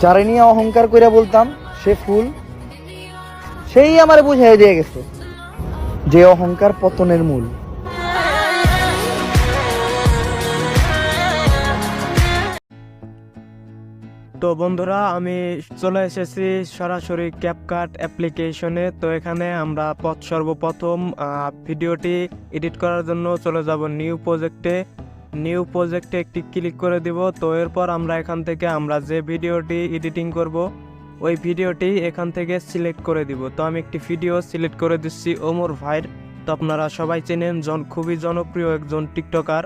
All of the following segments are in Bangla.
যারে নিয়ে অহংকার করে বলতাম সে ফুল, সেই আমারে বুঝাই দিয়ে গেছে যে অহংকার পতনের মূল। তো বন্ধুরা, আমি চলে এসেছি সরাসরি ক্যাপকাট অ্যাপ্লিকেশনে। তো এখানে আমরা সর্বপ্রথম ভিডিওটি এডিট করার জন্য চলে যাব নিউ প্রজেক্টে একটি ক্লিক করে দিব। তো এরপর আমরা এখান থেকে আমরা যে ভিডিওটি এডিটিং করব ওই ভিডিওটি এখান থেকে সিলেক্ট করে দিব। তো আমি একটি ভিডিও সিলেক্ট করে দিচ্ছি ওমর ভাইয়ের। তো আপনারা সবাই চেনেন, খুবই জনপ্রিয় একজন টিকটকার।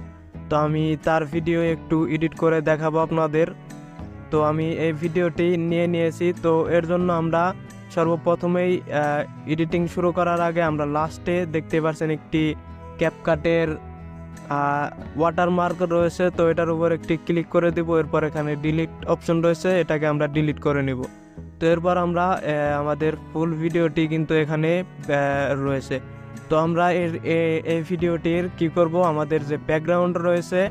তো আমি তার ভিডিও একটু এডিট করে দেখাবো আপনাদের। তো আমি এই ভিডিওটি নিয়েছি। তো এর জন্য আমরা সর্বপ্রথমেই এডিটিং শুরু করার আগে আমরা লাস্টে দেখতে পাচ্ছেন একটি ক্যাপকাটের ওয়াটারমার্ক রয়েছে। তো এটার উপর একটি ক্লিক করে দিব। এরপর এখানে ডিলিট অপশন রয়েছে, এটাকে আমরা ডিলিট করে নিব। তো এরপর আমরা আমাদের ফুল ভিডিওটি কিন্তু এখানে রয়েছে। তো আমরা এই ভিডিওটির কি করব, আমাদের যে ব্যাকগ্রাউন্ড রয়েছে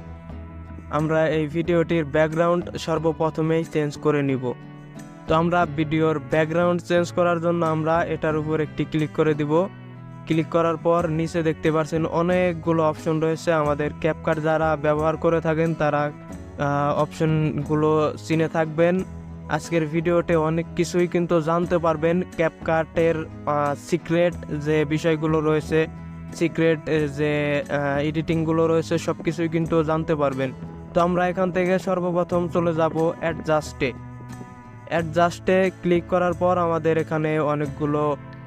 আমরা এই ভিডিওটির ব্যাকগ্রাউন্ড সর্বপ্রথমেই চেঞ্জ করে নিব। তো আমরা ভিডিওর ব্যাকগ্রাউন্ড চেঞ্জ করার জন্য আমরা এটার উপর একটি ক্লিক করে দিব। ক্লিক করার পর নিচে দেখতে পাচ্ছেন অনেকগুলো অপশন রয়েছে। আমাদের ক্যাপকাট যারা ব্যবহার করে থাকেন তারা অপশনগুলো চিনে থাকবেন। আজকের ভিডিওতে অনেক কিছুই কিন্তু জানতে পারবেন। ক্যাপকাটের সিক্রেট যে বিষয়গুলো রয়েছে, সিক্রেট যে এডিটিংগুলো রয়েছে সব কিছুই কিন্তু জানতে পারবেন। তো আমরা এখান থেকে সর্বপ্রথম চলে যাব অ্যাডজাস্টে ক্লিক করার পর আমাদের এখানে অনেকগুলো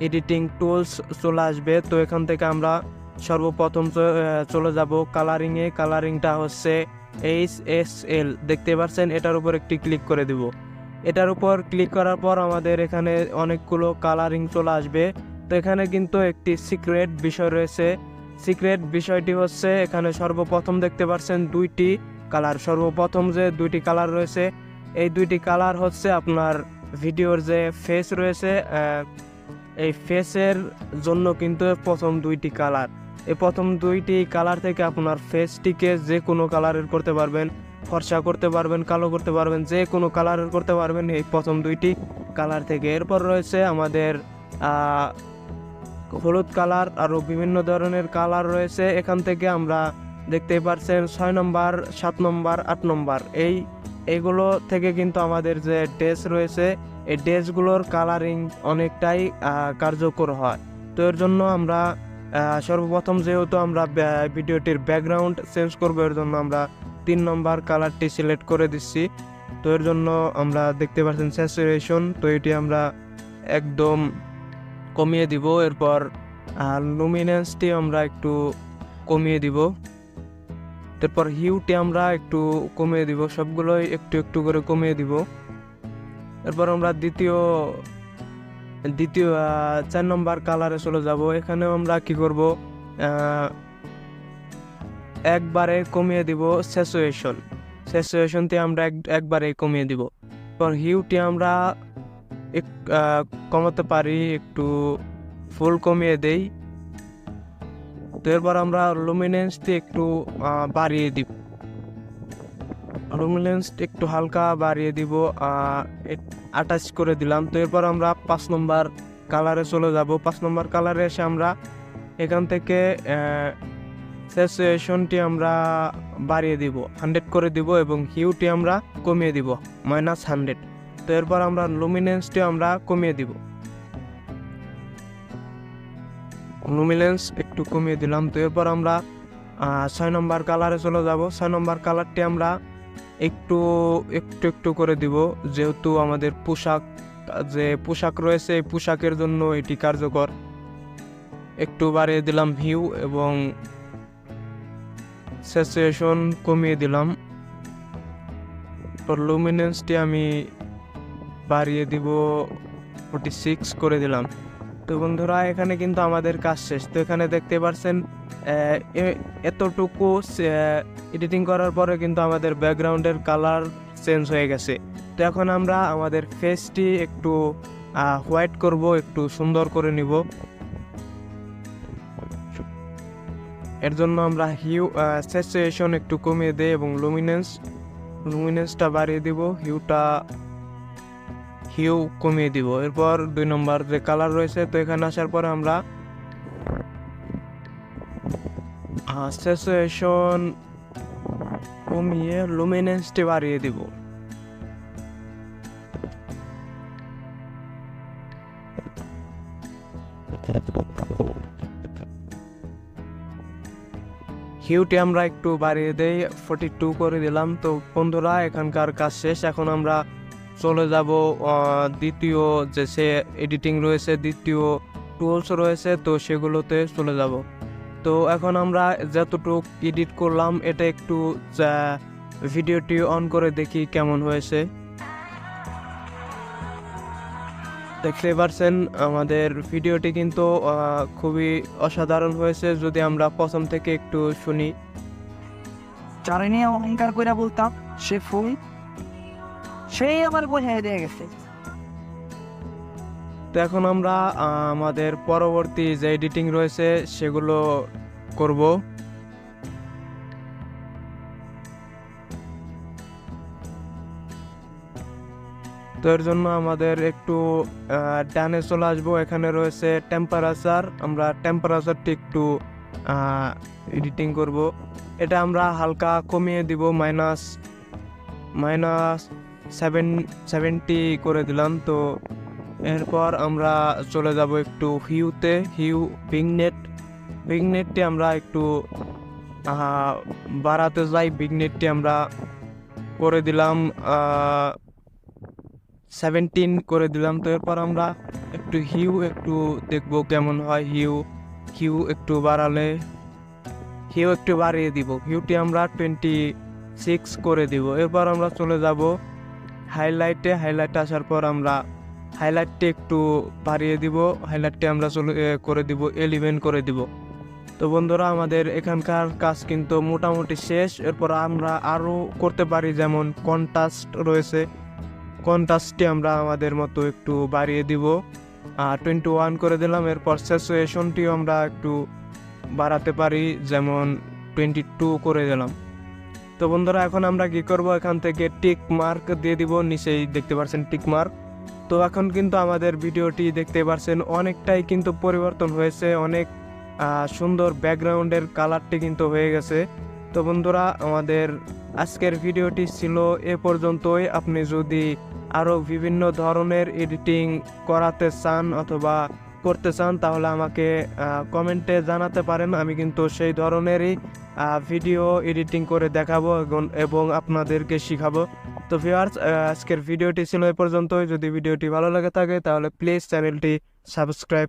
এডিটিং টুলস চলে আসবে। তো এখান থেকে আমরা সর্বপ্রথম চলে যাব কালারিংয়ে। কালারিংটা হচ্ছে HSL, দেখতে পাচ্ছেন, এটার উপর একটি ক্লিক করে দিব। এটার উপর ক্লিক করার পর আমাদের এখানে অনেকগুলো কালারিং চলে আসবে। তো এখানে কিন্তু একটি সিক্রেট বিষয় রয়েছে। সিক্রেট বিষয়টি হচ্ছে এখানে সর্বপ্রথম দেখতে পাচ্ছেন দুইটি কালার। সর্বপ্রথম যে দুইটি কালার রয়েছে এই দুইটি কালার হচ্ছে আপনার ভিডিওর যে ফেস রয়েছে, এই ফেসের জন্য কিন্তু প্রথম দুইটি কালার। এই প্রথম দুইটি কালার থেকে আপনার ফেসটিকে যে কোনো কালারের করতে পারবেন, ফর্সা করতে পারবেন, কালো করতে পারবেন, যে কোনো কালারের করতে পারবেন এই প্রথম দুইটি কালার থেকে। এরপর রয়েছে আমাদের হলুদ কালার, আরও বিভিন্ন ধরনের কালার রয়েছে। এখান থেকে আমরা দেখতে পাচ্ছেন 6 নম্বর, 7 নম্বর, 8 নম্বর এইগুলো থেকে কিন্তু আমাদের যে ড্রেস রয়েছে এই ড্রেসগুলোর কালারিং অনেকটাই কার্যকর হয়। তো এর জন্য আমরা সর্বপ্রথম যেহেতু আমরা ভিডিওটির ব্যাকগ্রাউন্ড চেঞ্জ করবো, এর জন্য আমরা 3 নম্বর কালারটি সিলেক্ট করে দিচ্ছি। তো এর জন্য আমরা দেখতে পাচ্ছেন স্যাচুরেশন, তো এটি আমরা একদম কমিয়ে দিব। এরপর লুমিনেন্সটি আমরা একটু কমিয়ে দিব। তারপর হিউটি আমরা একটু কমিয়ে দিব, সবগুলোই একটু একটু করে কমিয়ে দিব। এরপর আমরা দ্বিতীয় 4 নম্বর কালারে চলে যাব। এখানেও আমরা কি করব, একবারে কমিয়ে দিব স্যাচুরেশনটি আমরা একবারে কমিয়ে দিব। এরপর হিউটি আমরা কমাতে পারি, একটু ফুল কমিয়ে দেই। তো এরপর আমরা লুমিনেন্সটি একটু বাড়িয়ে দিব, লুমিনেন্সটি একটু হালকা বাড়িয়ে দিব, 28 করে দিলাম। তো এরপর আমরা 5 নম্বর কালারে চলে যাব। 5 নম্বর কালারে এসে আমরা এখান থেকে স্যাচুরেশনটি আমরা বাড়িয়ে দিব, 100 করে দিব, এবং হিউটি আমরা কমিয়ে দিব, -100। তো এরপর আমরা লুমিনেন্সটি আমরা কমিয়ে দিব, লুমিনেন্স একটু কমিয়ে দিলাম। তো এরপর আমরা 6 নম্বর কালারে চলে যাব। 6 নম্বর কালারটি আমরা একটু একটু করে দিব, যেহেতু আমাদের পোশাক রয়েছে এই পোশাকের জন্য এটি কার্যকর। একটু বাড়িয়ে দিলাম হিউ এবং স্যাচুরেশন কমিয়ে দিলাম। তো লুমিনেন্সটি আমি বাড়িয়ে দিব, 46 করে দিলাম। তো বন্ধুরা, এখানে কিন্তু আমাদের কাজ শেষ। তো এখানে দেখতে পাচ্ছেন এতটুকু এডিটিং করার পরে কিন্তু আমাদের ব্যাকগ্রাউন্ডের কালার চেঞ্জ হয়ে গেছে। তো এখন আমরা আমাদের ফেসটি একটু হোয়াইট করব, একটু সুন্দর করে নিব। এর জন্য আমরা স্যাচুরেশন একটু কমিয়ে দেই এবং লুমিনেন্সটা বাড়িয়ে দিব, হিউটা হিউ কমিয়ে দিব। এরপর 2 নম্বর যে কালার রয়েছে, তো এখানে আসার পরে আমরা স্যাচুরেশন কমিয়ে লুমিনেন্সটি বাড়িয়ে দিব। হিউটি আমরা একটু বাড়িয়ে দেই, 42 করে দিলাম। তো বন্ধুরা, এখানকার কাজ শেষ। এখন আমরা চলে যাব দ্বিতীয় যে সে এডিটিং রয়েছে, দ্বিতীয় টুলস রয়েছে, তো সেগুলোতে চলে যাব। তো এখন আমরা যতটুক এডিট করলাম এটা একটু ভিডিওটি অন করে দেখি কেমন হয়েছে। দেখতে পারছেন আমাদের ভিডিওটি কিন্তু খুবই অসাধারণ হয়েছে। যদি আমরা প্রথম থেকে একটু শুনি। যারে নিয়ে অহংকার করে বলতাম সে ফুল, সেই আমার বোঝাই দিয়ে গেছে। তো এখন আমরা আমাদের পরবর্তী যে এডিটিং রয়েছে সেগুলো করব। তো এর জন্য আমাদের একটু ডানে চলে আসবো। এখানে রয়েছে টেম্পারেচার, আমরা টেম্পারেচারটি একটু এডিটিং করব। এটা আমরা হালকা কমিয়ে দিব, -70 করে দিলাম। তো এরপর আমরা চলে যাব একটু হিউতে। হিউ বিগনেটটি আমরা একটু বাড়াতে যাই। বিগনেটটি আমরা করে দিলাম 17 করে দিলাম। তো এরপর আমরা একটু একটু দেখবো কেমন হয়। হিউ একটু বাড়িয়ে দিব। হিউটি আমরা 26 করে দিব। এরপর আমরা চলে যাব হাইলাইটে আসার পর আমরা হাইলাইটটি একটু বাড়িয়ে দিব। হাইলাইটটি আমরা করে দিব 11 করে দিব। তো বন্ধুরা, আমাদের এখানকার কাজ কিন্তু মোটামুটি শেষ। এরপর আমরা আরও করতে পারি, যেমন কন্ট্রাস্ট রয়েছে, কন্ট্রাস্টটি আমরা আমাদের মতো একটু বাড়িয়ে দিব, 21 করে দিলাম। এরপর স্যাচুরেশনটিও আমরা একটু বাড়াতে পারি, যেমন 22 করে দিলাম। তো বন্ধুরা, এখন আমরা কি করব, এখান থেকে টিক মার্ক দিয়ে দিব। নিচেই দেখতে পাচ্ছেন টিক মার্ক। তো এখন কিন্তু আমাদের ভিডিওটি দেখতে পাচ্ছেন অনেকটাই কিন্তু পরিবর্তন হয়েছে, অনেক সুন্দর ব্যাকগ্রাউন্ডের কালারটি কিন্তু হয়ে গেছে। তো বন্ধুরা, আমাদের আজকের ভিডিওটি ছিল এ পর্যন্তই। আপনি যদি আরও বিভিন্ন ধরনের এডিটিং করাতে চান অথবা করতে চান, তাহলে আমাকে কমেন্টে জানাতে পারেন। আমি কিন্তু সেই ধরনেরই ভিডিও এডিটিং করে দেখাবো এবং আপনাদেরকে শিখাবো। তো ভিউয়ার্স, আজকের ভিডিওটি ছিল এ পর্যন্তই। যদি ভিডিওটি ভালো লাগে থাকে তাহলে প্লিজ চ্যানেলটি সাবস্ক্রাইব